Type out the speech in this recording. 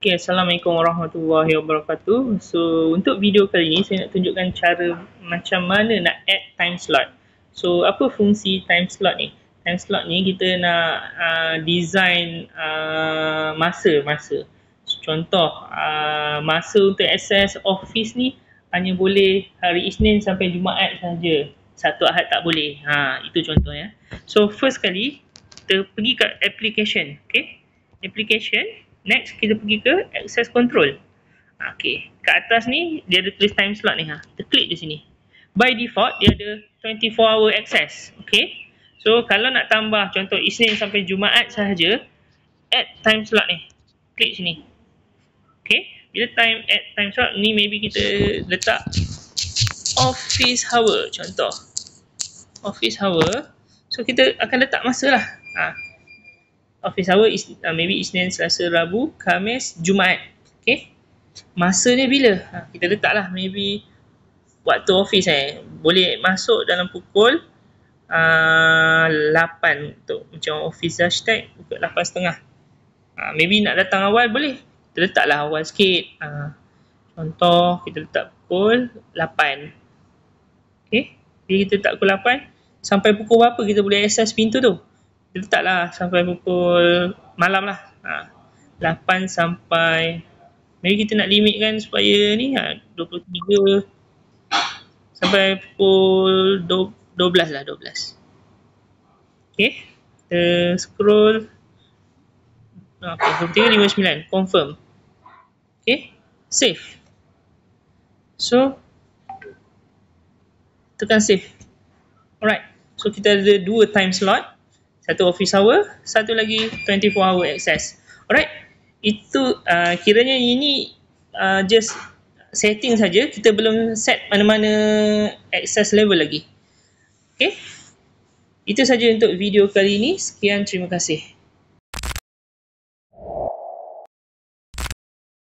Okay, Assalamualaikum warahmatullahi wabarakatuh. So, untuk video kali ini saya nak tunjukkan cara macam mana nak add time slot. So, apa fungsi time slot ni? Time slot ni kita nak design masa. So, contoh, masa untuk akses office ni hanya boleh hari Isnin sampai Jumaat saja. Sabtu Ahad tak boleh. Itu contoh ya. So, first kali kita pergi ke application, okay? Application. Next, kita pergi ke access control. Okay, kat atas ni dia ada tulis time slot ni. Kita klik di sini. By default dia ada 24 hour access. Okay, so kalau nak tambah contoh Isnin sampai Jumaat sahaja, add time slot ni. Klik sini. Okay, bila add time slot ni, maybe kita letak office hour contoh. Office hour. So kita akan letak masa lah. Office hour is maybe Isnin, Selasa, Rabu, Khamis, Jumaat. Okay. Masa ni bila? Kita letaklah maybe waktu office boleh masuk dalam pukul 8 untuk macam office hashtag pukul 8.30. Maybe nak datang awal boleh. Kita letaklah awal sikit. Contoh kita letak pukul 8. Okay. Bila kita letak pukul 8, sampai pukul berapa kita boleh akses pintu tu? Kita letaklah sampai pukul malam lah. 8 sampai, maybe kita nak limitkan supaya ni 23 sampai pukul 12 lah, 12. Okay, kita scroll. Okay, 23.59, confirm. Okay, save. So, tekan save. Alright, so kita ada dua time slot. Satu office hour, satu lagi 24 hour access. Alright, itu kiranya ini just setting saja. Kita belum set mana-mana access level lagi. Okay, itu saja untuk video kali ini. Sekian, terima kasih.